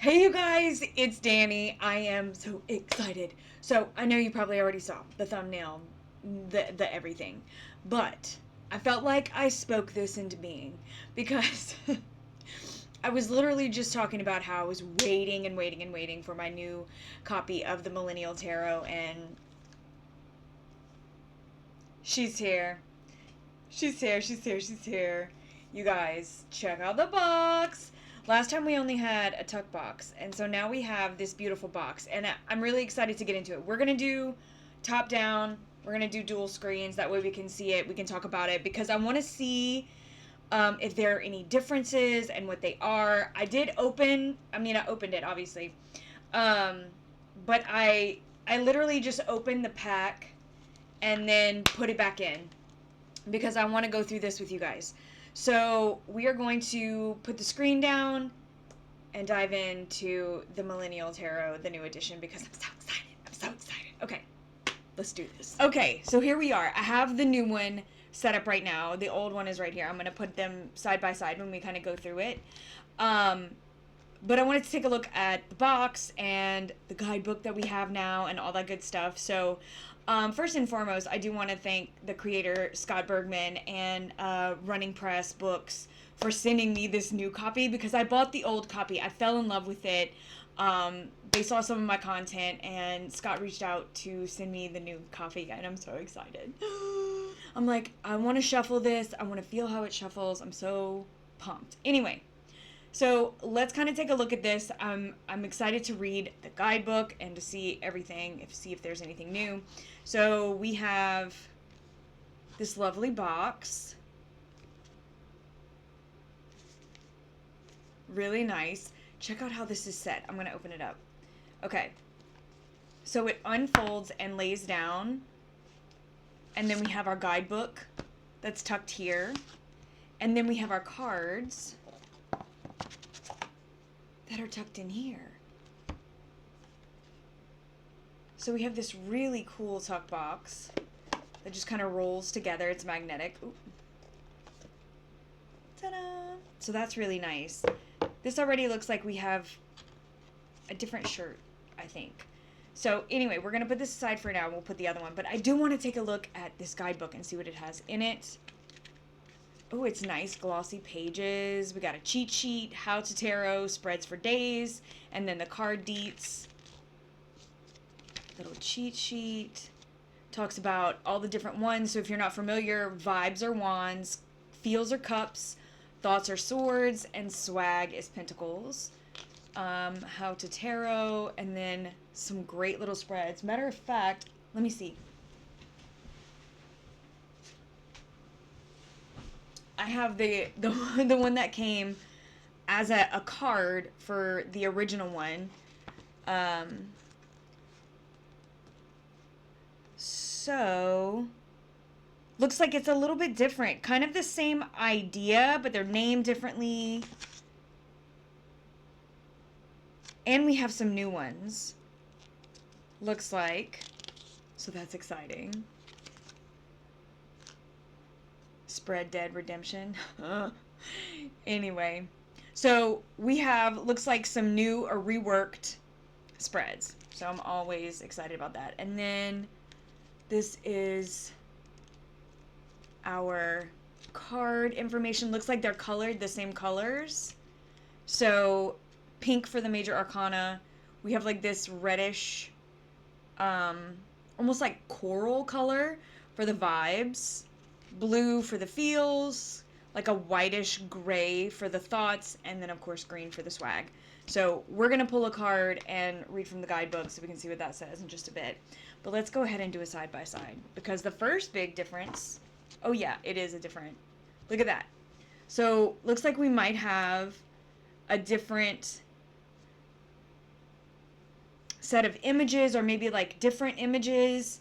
Hey you guys, it's Dani. I am so excited. So I know you probably already saw the thumbnail, the everything, but I felt like I spoke this into being because I was literally just talking about how I was waiting and waiting and waiting for my new copy of the Millennial Tarot, and she's here. She's here, she's here, she's here. You guys, check out the box. Last time we only had a tuck box, and so now we have this beautiful box, and I'm really excited to get into it. We're going to do top down. We're going to do dual screens. That way we can see it. We can talk about it, because I want to see if there are any differences and what they are. I opened it, obviously. But I literally just opened the pack and then put it back in, because I want to go through this with you guys. So we are going to put the screen down and dive into the Millennial Tarot, the new edition, because I'm so excited. I'm so excited. Okay, let's do this. Okay, so here we are. I have the new one set up right now. The old one is right here. I'm going to put them side by side when we kind of go through it. But I wanted to take a look at the box and the guidebook that we have now and all that good stuff. So first and foremost, I do want to thank the creator, Scott Bergman, and Running Press Books for sending me this new copy, because I bought the old copy. I fell in love with it. They saw some of my content, and Scott reached out to send me the new copy, and I'm so excited. I'm like, I want to shuffle this. I want to feel how it shuffles. I'm so pumped. Anyway. So let's kind of take a look at this. I'm excited to read the guidebook and to see everything, see if there's anything new. So we have this lovely box. Really nice. Check out how this is set. I'm going to open it up. Okay. So it unfolds and lays down. And then we have our guidebook that's tucked here. And then we have our cards that are tucked in here. So we have this really cool tuck box that just kind of rolls together. It's magnetic. Ooh. Ta-da! So that's really nice. This already looks like we have a different shirt, I think. So anyway, we're going to put this aside for now. We'll put the other one. But I do want to take a look at this guidebook and see what it has in it. Oh, it's nice, glossy pages. We got a cheat sheet, how to tarot, spreads for days, and then the card deets. Little cheat sheet. Talks about all the different ones. So if you're not familiar, vibes are wands, feels are cups, thoughts are swords, and swag is pentacles. How to tarot, and then some great little spreads. Matter of fact, let me see. I have the one that came as a card for the original one. So looks like it's a little bit different. Kind of the same idea, but they're named differently. And we have some new ones. Looks like. So that's exciting. Spread Dead Redemption. Anyway, so we have, looks like, some new or reworked spreads. So I'm always excited about that. And then this is our card information. Looks like they're colored the same colors. So pink for the major arcana. We have like this reddish, almost like coral color for the vibes. Blue for the feels, like a whitish gray for the thoughts, and then of course green for the swag. So we're going to pull a card and read from the guidebook so we can see what that says in just a bit. But let's go ahead and do a side by side, because the first big difference, oh yeah, it is a different, look at that. So looks like we might have a different set of images, or maybe like different images.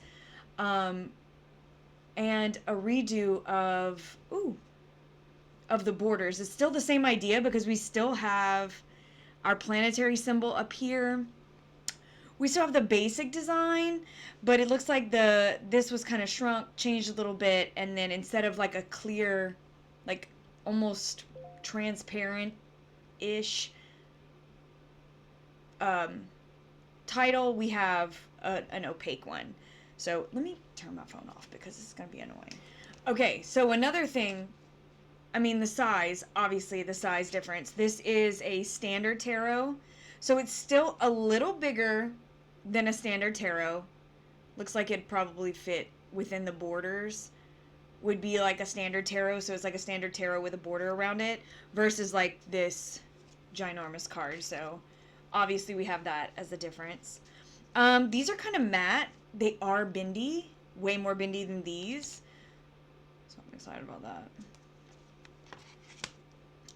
And a redo of the borders. It's still the same idea, because we still have our planetary symbol up here. We still have the basic design, but it looks like this was kind of shrunk, changed a little bit, and then instead of like a clear, like almost transparent-ish title, we have an opaque one. So let me turn my phone off because this is going to be annoying. Okay, so another thing, I mean the size, obviously the size difference. This is a standard tarot, so it's still a little bigger than a standard tarot. Looks like it'd probably fit within the borders. Would be like a standard tarot, so it's like a standard tarot with a border around it, versus like this ginormous card. So obviously we have that as the difference. These are kind of matte. They are bendy, way more bendy than these. So I'm excited about that.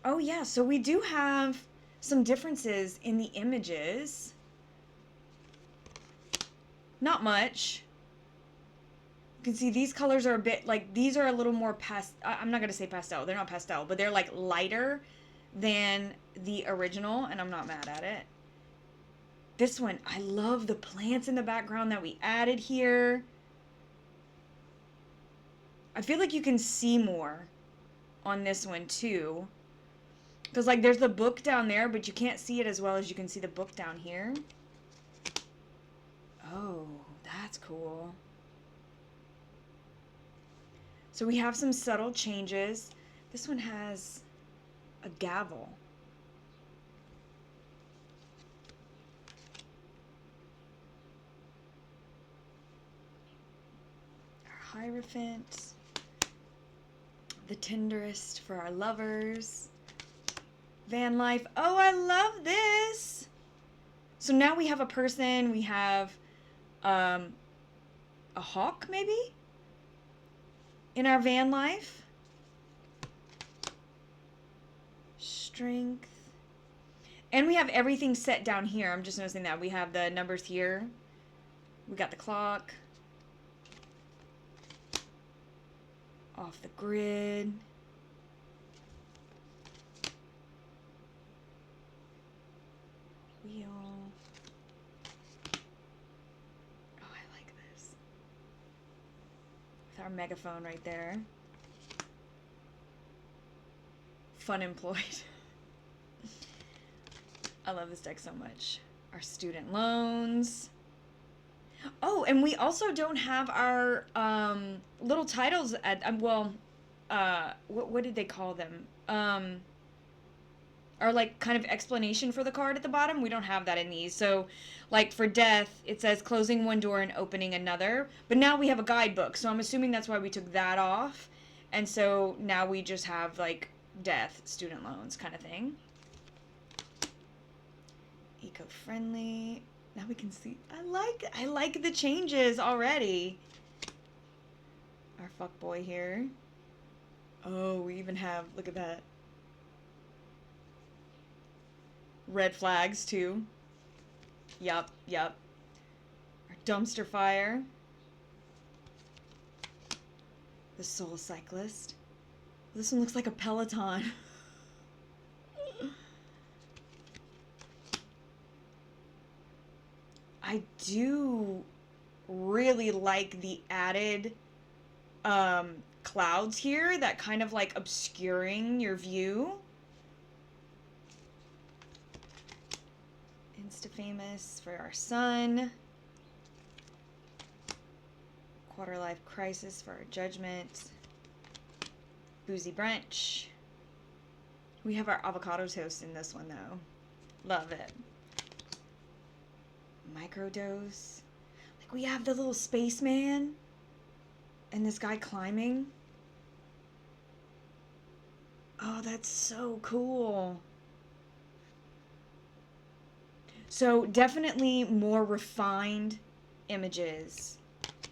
Oh yeah, so we do have some differences in the images. Not much. You can see these colors are a bit, like, these are a little more I'm not going to say pastel. They're not pastel, but they're, like, lighter than the original, and I'm not mad at it. This one, I love the plants in the background that we added here. I feel like you can see more on this one, too. Because, like, there's the book down there, but you can't see it as well as you can see the book down here. Oh, that's cool. So we have some subtle changes. This one has a gavel. Our Hierophant. The tenderest for our lovers. Van life. Oh, I love this. So now we have a person. We have a hawk, maybe? In our van life. Strength. And we have everything set down here. I'm just noticing that. We have the numbers here. We got the clock. Off the grid. Wheel. Oh, I like this. With our megaphone right there. Fun employed. I love this deck so much. Our student loans. Oh, and we also don't have our little titles at, what did they call them? Our, like, kind of explanation for the card at the bottom. We don't have that in these. So, like, for death, it says closing one door and opening another. But now we have a guidebook, so I'm assuming that's why we took that off. And so now we just have, like, death, student loans kind of thing. Eco-friendly. Now we can see. I like the changes already. Our fuckboy here. Oh, we even have, look at that. Red flags too. Yup. Our dumpster fire. The soul cyclist. This one looks like a Peloton. I do really like the added clouds here that kind of like obscuring your view. Insta-famous for our sun. Quarter-life crisis for our judgment. Boozy brunch. We have our avocado toast in this one though. Love it. Microdose. Like we have the little spaceman and this guy climbing. Oh, that's so cool. So definitely more refined images.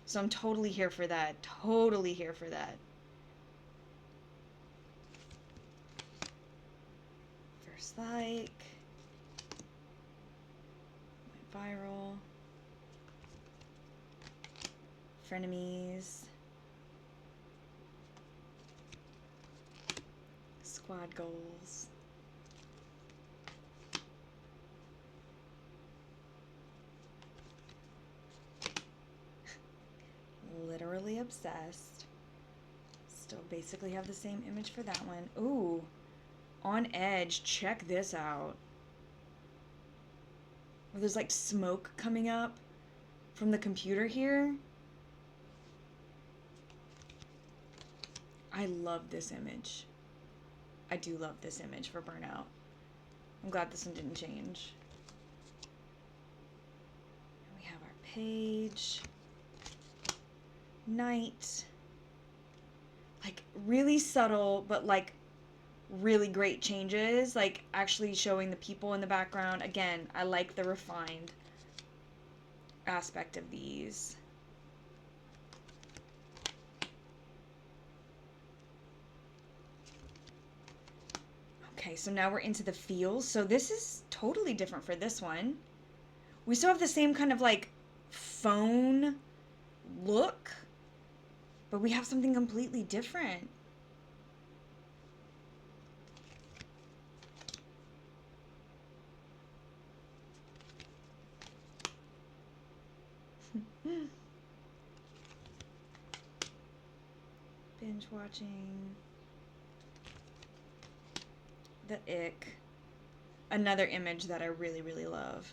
So I'm totally here for that. Totally here for that. First like. Went viral. Frenemies. Squad goals. Literally obsessed. Still basically have the same image for that one. Ooh, on edge. Check this out. Where there's like smoke coming up from the computer here. I love this image. I do love this image for Burnout. I'm glad this one didn't change. And we have our page. Night. Like really subtle, but like really great changes. Like actually showing the people in the background. Again, I like the refined aspect of these. Okay, so now we're into the feels. So this is totally different for this one. We still have the same kind of like phone look, but we have something completely different. Binge watching. The Ick. Another image that I really, really love.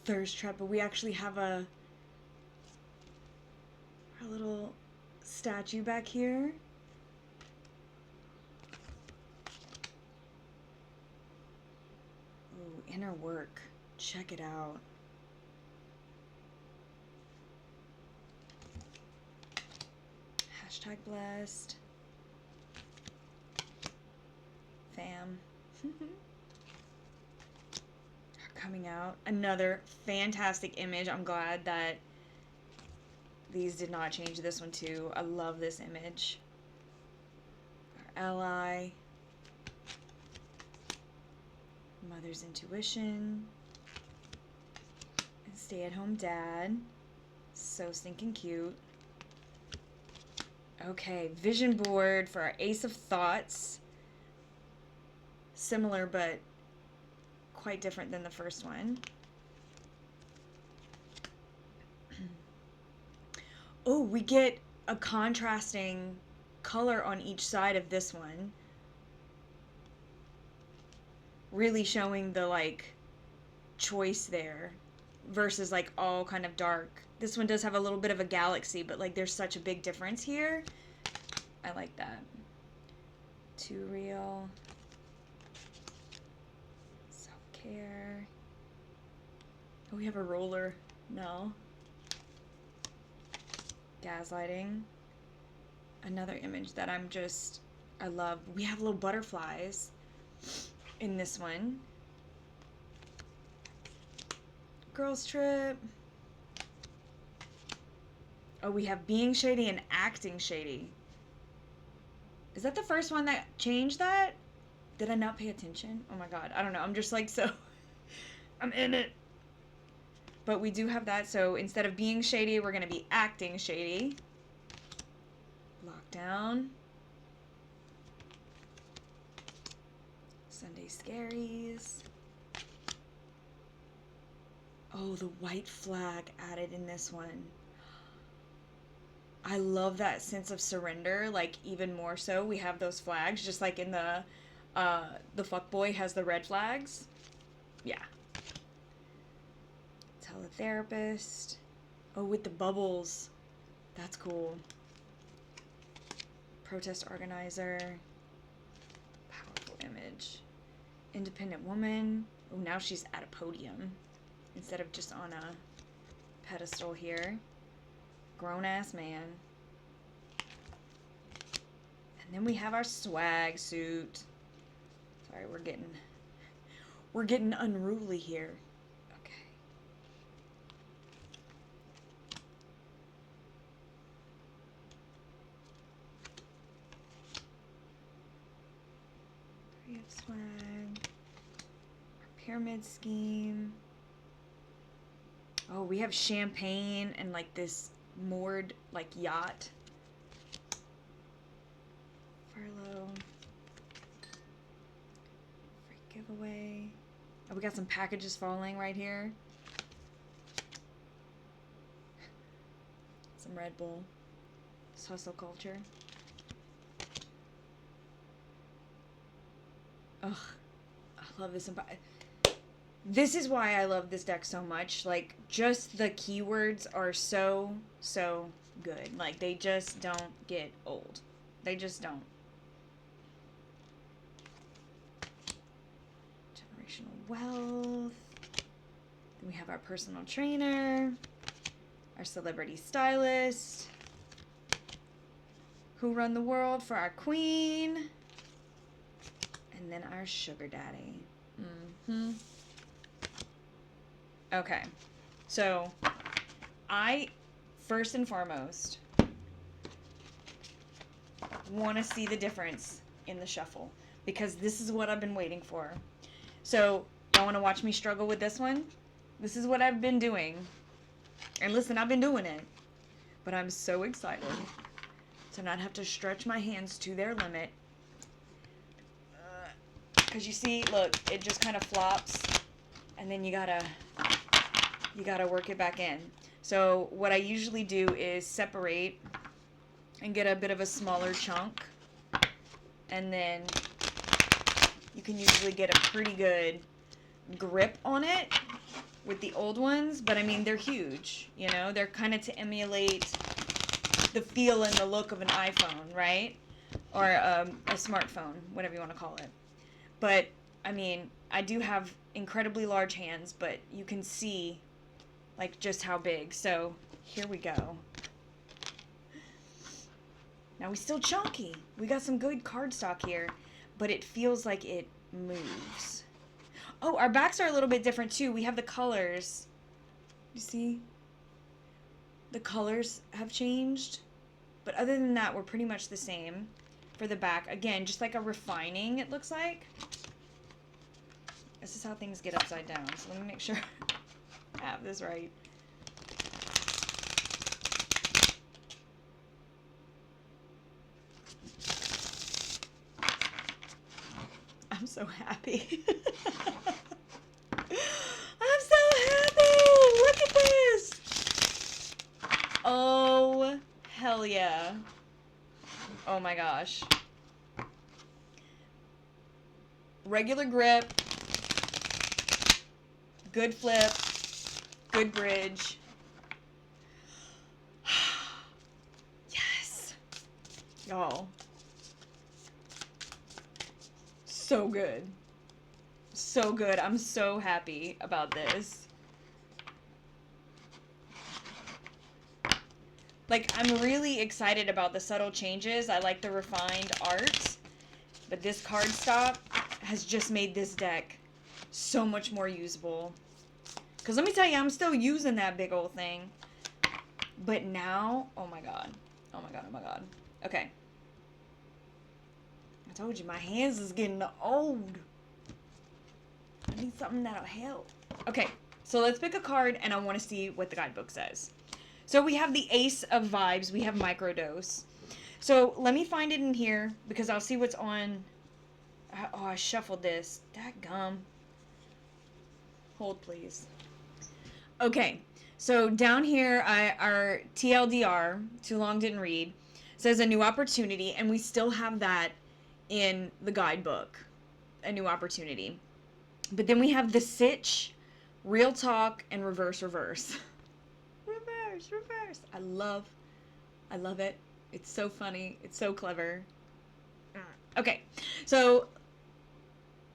Thirst Trap, but we actually have our little statue back here. Ooh, Inner Work. Check it out. Hashtag blessed. Fam. Coming out. Another fantastic image. I'm glad that these did not change this one too. I love this image. Our ally. Mother's intuition. And stay-at-home dad. So stinking cute. Okay, vision board for our Ace of Thoughts. Similar, but quite different than the first one. Oh, we get a contrasting color on each side of this one. Really showing the like choice there versus like all kind of dark. This one does have a little bit of a galaxy, but like there's such a big difference here. I like that. Too real. Self-care. Oh, we have a roller. No. Gaslighting. Another image that I love. We have little butterflies in this one. Girls Trip. Oh, we have being shady and acting shady. Is that the first one that changed that? Did I not pay attention? Oh my god, I don't know. I'm just like so... I'm in it. But we do have that, so instead of being shady, we're going to be acting shady. Lockdown. Sunday Scaries. Oh, the white flag added in this one. I love that sense of surrender, like even more so. We have those flags, just like in the fuckboy has the red flags. Yeah. Teletherapist. Oh, with the bubbles. That's cool. Protest organizer. Powerful image. Independent woman. Oh, now she's at a podium instead of just on a pedestal here. Grown-ass man. And then we have our swag suit. Sorry, we're getting unruly here. Okay. We have swag. Our pyramid scheme. Oh, we have champagne and like this moored like yacht. Furlough. Free giveaway. Oh, we got some packages falling right here. Some Red Bull. hustle culture. Ugh. I love this. This is why I love this deck so much. Like, just the keywords are so, so good. Like, they just don't get old. They just don't. Generational wealth. Then we have our personal trainer. Our celebrity stylist. Who run the world for our queen. And then our sugar daddy. Mm-hmm. Okay. So, I, first and foremost, want to see the difference in the shuffle. Because this is what I've been waiting for. So, y'all want to watch me struggle with this one? This is what I've been doing. And listen, I've been doing it. But I'm so excited to not have to stretch my hands to their limit. Because you see, look, it just kind of flops. And then you gotta work it back in. So what I usually do is separate and get a bit of a smaller chunk. And then you can usually get a pretty good grip on it with the old ones. But I mean, they're huge, you know? They're kind of to emulate the feel and the look of an iPhone, right? Or a smartphone, whatever you want to call it. But, I mean, I do have incredibly large hands, but you can see, like, just how big. So, here we go. Now, we still chunky. We got some good cardstock here, but it feels like it moves. Oh, our backs are a little bit different, too. We have the colors. You see? The colors have changed. But other than that, we're pretty much the same for the back. Again, just like a refining, it looks like. This is how things get upside down. So let me make sure I have this right. I'm so happy. I'm so happy. Look at this. Oh, hell yeah. Oh my gosh. Regular grip. Good flip. Good bridge. Yes. Y'all. So good. So good. I'm so happy about this. Like, I'm really excited about the subtle changes. I like the refined art. But this cardstock has just made this deck so much more usable. Because let me tell you, I'm still using that big old thing. But now, oh my god. Oh my god, oh my god. Okay. I told you, my hands is getting old. I need something that'll help. Okay, so let's pick a card, and I want to see what the guidebook says. So we have the Ace of Vibes. We have Microdose. So let me find it in here, because I'll see what's on. Oh, I shuffled this. Dadgum. Hold, please. Okay, so down here, our TLDR, Too Long Didn't Read, says a new opportunity, and we still have that in the guidebook, a new opportunity. But then we have the Sitch, Real Talk, and Reverse. Reverse. I love it. It's so funny. It's so clever. Okay, so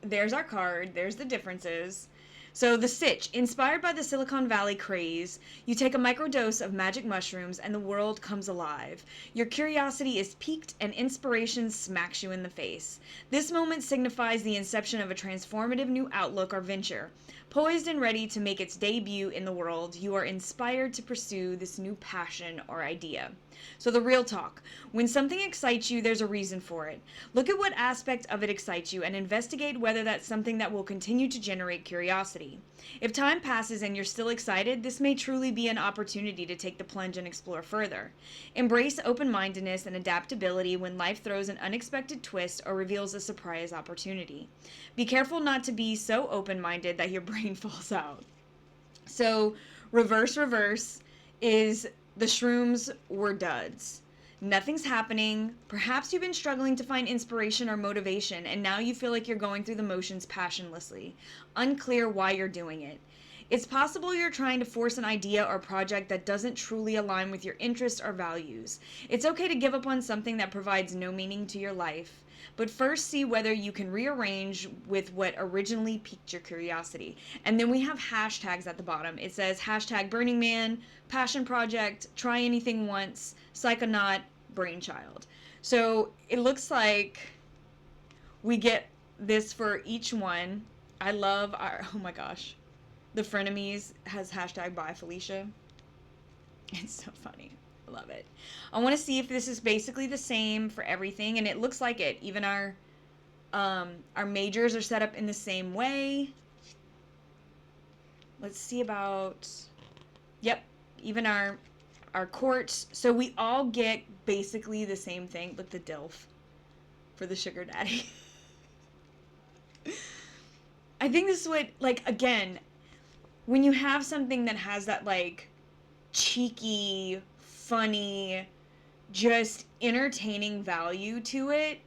there's our card. There's the differences. So the Sitch, inspired by the Silicon Valley craze, you take a microdose of magic mushrooms and the world comes alive. Your curiosity is piqued and inspiration smacks you in the face. This moment signifies the inception of a transformative new outlook or venture. Poised and ready to make its debut in the world, you are inspired to pursue this new passion or idea. So the Real Talk. When something excites you, there's a reason for it. Look at what aspect of it excites you and investigate whether that's something that will continue to generate curiosity. If time passes and you're still excited, this may truly be an opportunity to take the plunge and explore further. Embrace open-mindedness and adaptability when life throws an unexpected twist or reveals a surprise opportunity. Be careful not to be so open-minded that your brain falls out. So, reverse is the shrooms were duds. Nothing's happening. Perhaps you've been struggling to find inspiration or motivation, and now you feel like you're going through the motions passionlessly, unclear why you're doing it. It's possible you're trying to force an idea or project that doesn't truly align with your interests or values. It's okay to give up on something that provides no meaning to your life. But first, see whether you can rearrange with what originally piqued your curiosity. And then we have hashtags at the bottom. It says hashtag Burning Man, Passion Project, Try Anything Once, Psychonaut, Brainchild. So it looks like we get this for each one. I love our, oh my gosh, the Frenemies has hashtag by Felicia. It's so funny. I love it. I want to see if this is basically the same for everything, and it looks like it. Even our majors are set up in the same way. Let's see about, yep, even our courts. So we all get basically the same thing. Look, the DILF for the sugar daddy. I think this is what, like, again, when you have something that has that, like, cheeky, funny, just entertaining value to it,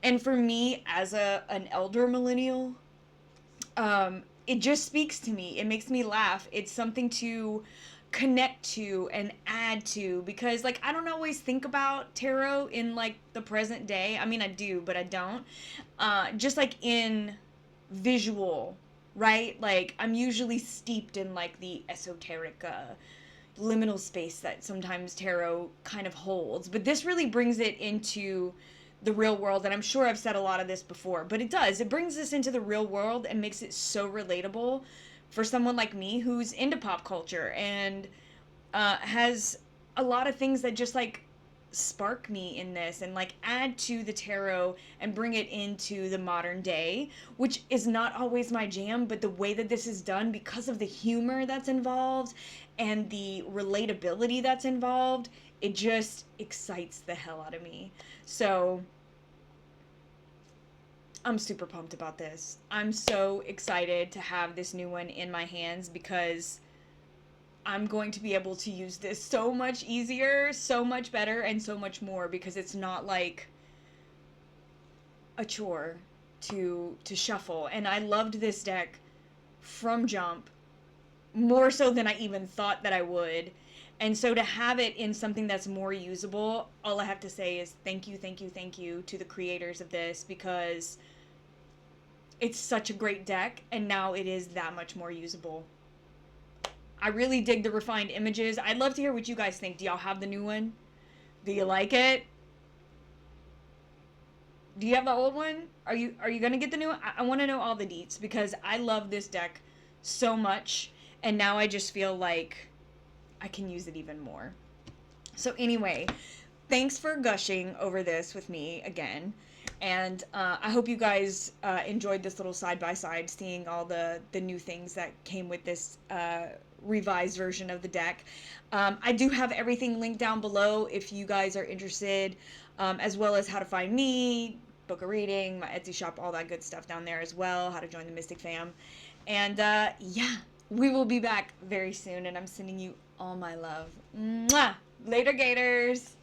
and for me as an elder millennial, it just speaks to me. It makes me laugh. It's something to connect to and add to, because, like, I don't always think about tarot in, like, the present day. I mean, I do, but I don't. Just, like, in visual, right? Like, I'm usually steeped in, like, the esoteric, liminal space that sometimes tarot kind of holds, but this really brings it into the real world. And I'm sure I've said a lot of this before, but it brings this into the real world and makes it so relatable for someone like me who's into pop culture and has a lot of things that just, like, spark me in this and, like, add to the tarot and bring it into the modern day, which is not always my jam, but the way that this is done, because of the humor that's involved and the relatability that's involved, it just excites the hell out of me. So I'm super pumped about this. I'm so excited to have this new one in my hands, because I'm going to be able to use this so much easier, so much better, and so much more, because it's not like a chore to shuffle. And I loved this deck from jump, more so than I even thought that I would. And so to have it in something that's more usable, all I have to say is thank you, thank you, thank you to the creators of this, because it's such a great deck, and now it is that much more usable. I really dig the refined images. I'd love to hear what you guys think. Do y'all have the new one? Do you like it? Do you have the old one? Are you gonna get the new one? I want to know all the deets, because I love this deck so much, and now I just feel like I can use it even more. So anyway, thanks for gushing over this with me again. And I hope you guys enjoyed this little side-by-side, seeing all the new things that came with this revised version of the deck. I do have everything linked down below if you guys are interested, as well as how to find me, book a reading, my Etsy shop, all that good stuff down there as well, how to join the Mystic fam. And yeah, we will be back very soon, and I'm sending you all my love. Mwah! Later, Gators!